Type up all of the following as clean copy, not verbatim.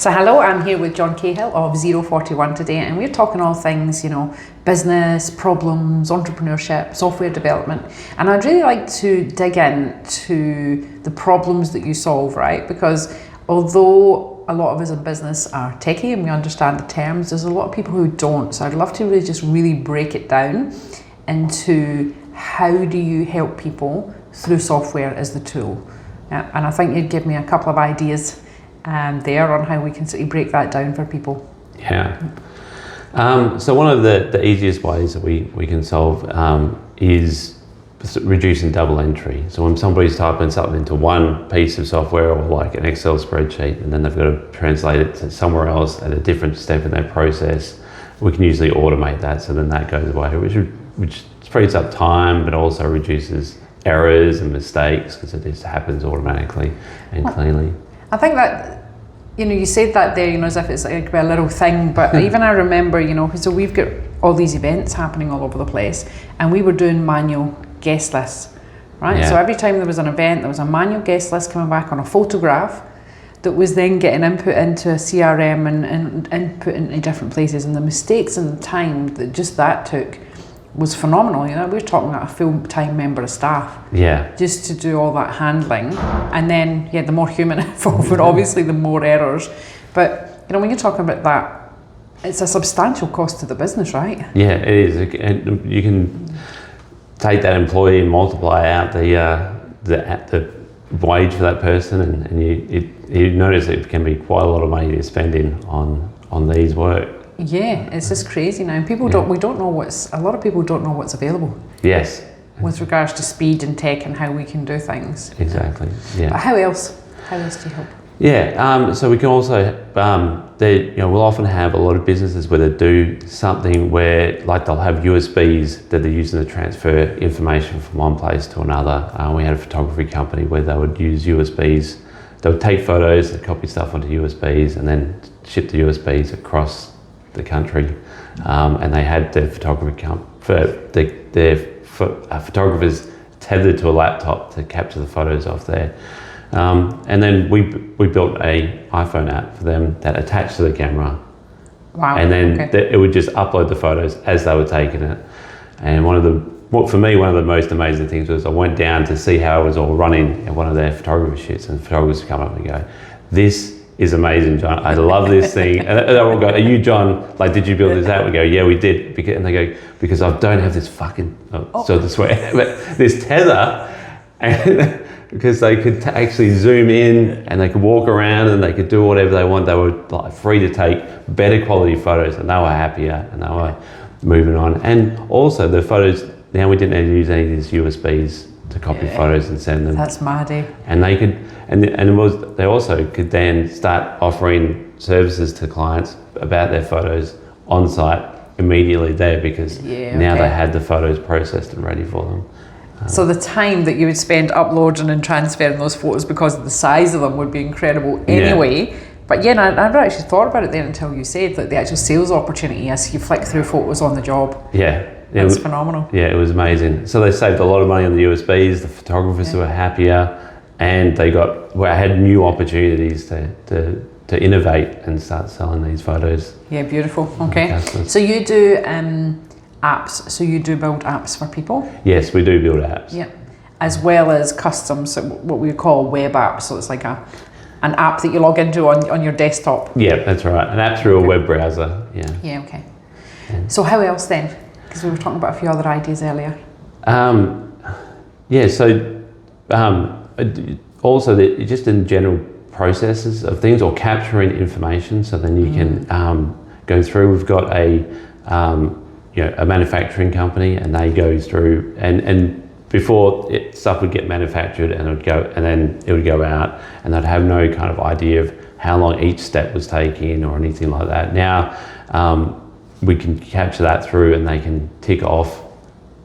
So hello, I'm here with Jon Cahill of Zero41 today, and we're talking all things, business, problems, entrepreneurship, software development. And I'd really like to dig into the problems that you solve, right? Because although a lot of us in business are techie and we understand the terms, there's a lot of people who don't. So I'd love to really break it down into how do you help people through software as the tool. And I think you'd give me a couple of ideas there on how we can sort of break that down for people. Yeah. So one of the easiest ways that we can solve is reducing double entry. So when somebody's typing something into one piece of software or like an Excel spreadsheet, and then they've got to translate it to somewhere else at a different step in their process, we can usually automate that, so then that goes away, which frees up time, but also reduces errors and mistakes because it just happens automatically and cleanly. I think that, you said that there, as if it's like a little thing, but even I remember, so we've got all these events happening all over the place, and we were doing manual guest lists, right? Yeah. So every time there was an event, there was a manual guest list coming back on a photograph that was then getting input into a CRM and input into different places, and the mistakes and the time that took was phenomenal. We're talking about a full-time member of staff. Yeah. Just to do all that handling, and then the more human involvement, obviously the more errors. But when you're talking about that, it's a substantial cost to the business, right? Yeah, it is. And you can take that employee and multiply out the wage for that person, and you notice it can be quite a lot of money to spend on these work. Yeah, it's just crazy now. People a lot of people don't know what's available. Yes. With regards to speed and tech and how we can do things. Exactly, yeah. But how else do you help? Yeah, so we can also, we'll often have a lot of businesses where they do something where, like, they'll have USBs that they're using to transfer information from one place to another. We had a photography company where they would use USBs. They would take photos, they'd copy stuff onto USBs, and then ship the USBs across the country, and they had their photographers tethered to a laptop to capture the photos off there, and then we built an iPhone app for them that attached to the camera. Wow. And then it would just upload the photos as they were taking it. And for me, one of the most amazing things was I went down to see how it was all running at one of their photography shoots, and the photographers would come up and go, "This is amazing, John. I love this thing." And they all go, "Are you John? Like, did you build this app?" We go, "Yeah, we did." And they go, "Because I don't have this fucking," so to swear, but this tether, and because they could actually zoom in and they could walk around and they could do whatever they want. They were like free to take better quality photos, and they were happier and they were moving on. And also the photos, now we didn't have to use any of these USBs to copy photos and send them. That's mad, eh? And they could, they also could then start offering services to clients about their photos on site immediately there, because now they had the photos processed and ready for them. So the time that you would spend uploading and transferring those photos, because of the size of them, would be incredible anyway. Yeah. But I never actually thought about it then until you said that the actual sales opportunity as you flick through photos on the job. Yeah. It was phenomenal. Yeah, it was amazing. So they saved a lot of money on the USBs, the photographers were happier, and they had new opportunities to innovate and start selling these photos. Yeah, beautiful. Okay. So you do apps, so you do build apps for people? Yes, we do build apps. Yeah. As well as custom, so what we call web apps. So it's like an app that you log into on your desktop. Yeah, that's right. An app through a web browser. Yeah. Yeah, okay. Yeah. So how else then? Because we were talking about a few other ideas earlier. Also just in general processes of things, or capturing information, so then you can go through. We've got a manufacturing company, and they go through and before stuff would get manufactured and then it would go out, and they'd have no kind of idea of how long each step was taking or anything like that. Now we can capture that through, and they can tick off,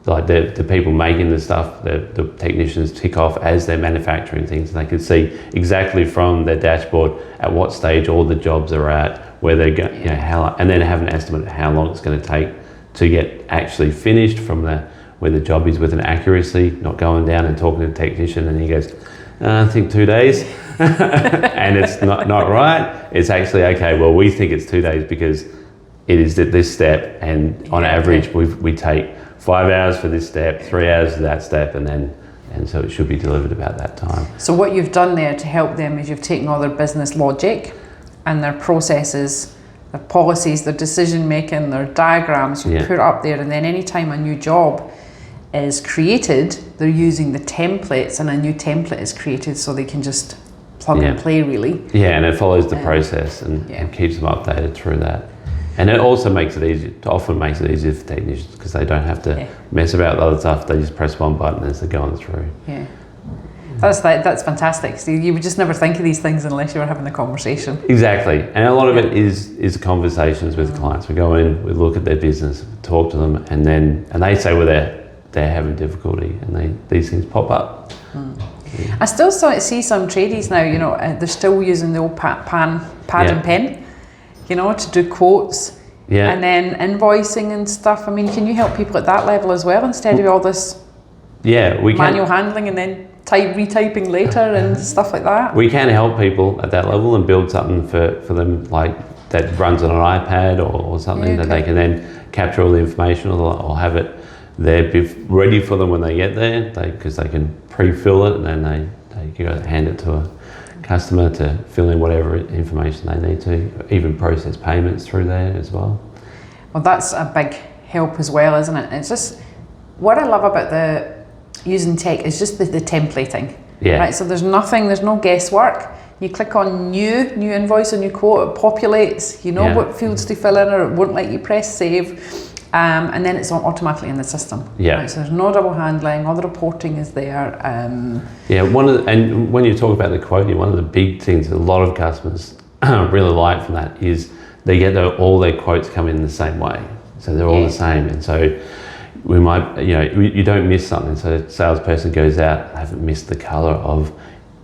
like the people making the stuff, the technicians tick off as they're manufacturing things, and they can see exactly from their dashboard at what stage all the jobs are at, where they're going, and then have an estimate of how long it's going to take to get actually finished from where the job is, with an accuracy, not going down and talking to the technician and he goes, I think 2 days. And it's not right. It's actually, okay, well, we think it's 2 days because it is at this step, and on average, we take 5 hours for this step, 3 hours for that step, and so it should be delivered about that time. So what you've done there to help them is you've taken all their business logic and their processes, their policies, their decision making, their diagrams, you put it up there, and then anytime a new job is created, they're using the templates, and a new template is created so they can just plug and play, really. Yeah, and it follows the process and keeps them updated through that. And it also makes it easier, often makes it easier for technicians because they don't have to mess about the other stuff. They just press one button as they're going through. Yeah. That's fantastic. So you would just never think of these things unless you were having a conversation. Exactly. And a lot of it is conversations with clients. We go in, we look at their business, talk to them, and they say where they're having difficulty, and these things pop up. I still see some tradies now, you know, they're still using the old pad and pen, you know, to do quotes and then invoicing and stuff. I mean, can you help people at that level as well instead of all this manual handling and then retyping later and stuff like that? We can help people at that level and build something for them like that runs on an iPad or something that they can then capture all the information or have it there ready for them when they get there, because they can pre-fill it, and then they go hand it to a customer to fill in whatever information they need to, even process payments through there as well. Well, that's a big help as well, isn't it? It's just what I love about using tech is just the templating. Yeah. Right. So there's no guesswork. You click on new invoice or new quote, it populates. You know what fields to fill in, or it won't let you press save. And then it's automatically in the system. Yeah. Right, so there's no double handling. All the reporting is there. And when you talk about the quoting, one of the big things that a lot of customers really like from that is they get all their quotes come in the same way. So they're all the same, and so we might, you don't miss something. So the salesperson goes out, they haven't missed the colour of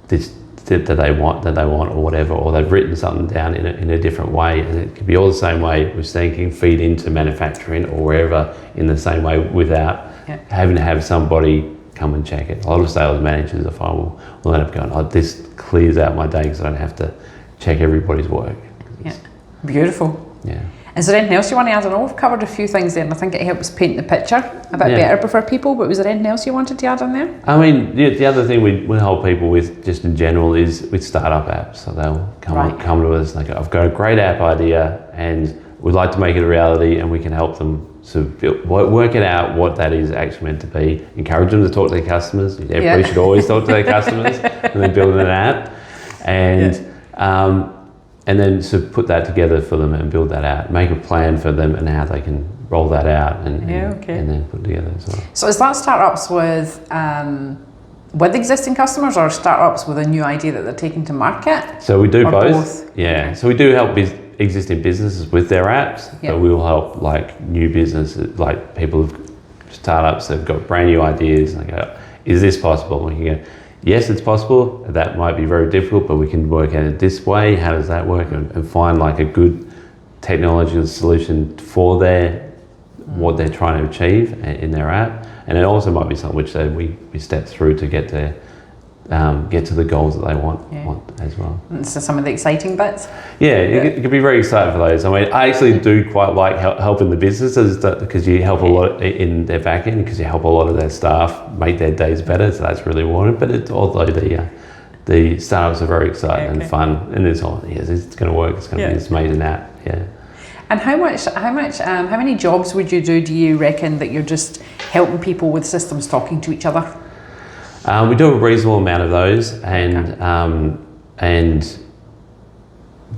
this that they want or whatever, or they've written something down in a different way, and it could be all the same way with thinking, feed into manufacturing or wherever in the same way without having to have somebody come and check it. A lot of sales managers I find will end up going, this clears out my day because I don't have to check everybody's work. Yeah, beautiful. Yeah. Is there anything else you want to add? I know we've covered a few things there, and I think it helps paint the picture a bit better for people, but was there anything else you wanted to add on there? I mean, the other thing we help people with just in general is with startup apps. So they'll come to us and they go, I've got a great app idea and we'd like to make it a reality, and we can help them sort of work it out what that is actually meant to be, encourage them to talk to their customers. Everybody should always talk to their customers when they're building an app. And then sort of put that together for them and build that out, make a plan for them and how they can roll that out and then put it together as well. So is that startups with existing customers or startups with a new idea that they're taking to market? So we do both. Yeah. Okay. So we do help existing businesses with their apps, but we will help like new businesses, like people who've startups that have got brand new ideas and they go, is this possible? And we can go, yes, it's possible. That might be very difficult, but we can work at it this way. How does that work? And find like a good technological solution for what they're trying to achieve in their app. And it also might be something which we step through to get to the goals that they want as well. So some of the exciting bits? Yeah, it could be very exciting for those. I mean, I actually do quite like helping the businesses because you help a lot in their back end, because you help a lot of their staff make their days better, so that's really wanted. But it's although the startups are very exciting and fun, and it's going to work, it's going to be this amazing app. Yeah. And how many jobs would you you reckon that you're just helping people with systems talking to each other? We do a reasonable amount of those, and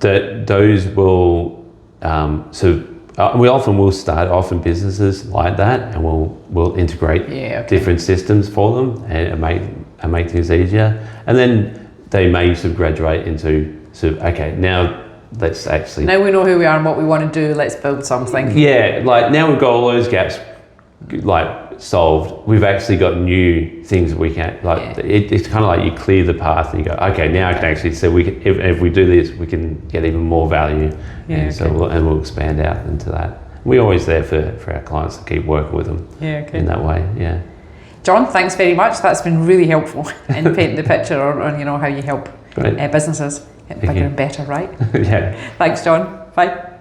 those will we often will start off in businesses like that, and we'll integrate different systems for them and make things easier, and then they may sort of graduate into now we know who we are and what we want to do. Let's build something. Yeah, like now we've got all those gaps solved. We've actually got new things that we can it's kind of like you clear the path and you go, okay, now I can actually see if we do this, we can get even more value, so we'll expand out into that. We're always there for our clients to keep working with them in that way. John, thanks very much. That's been really helpful in painting the picture on you know how you help businesses get bigger and better, right? Yeah. Thanks, John. Bye.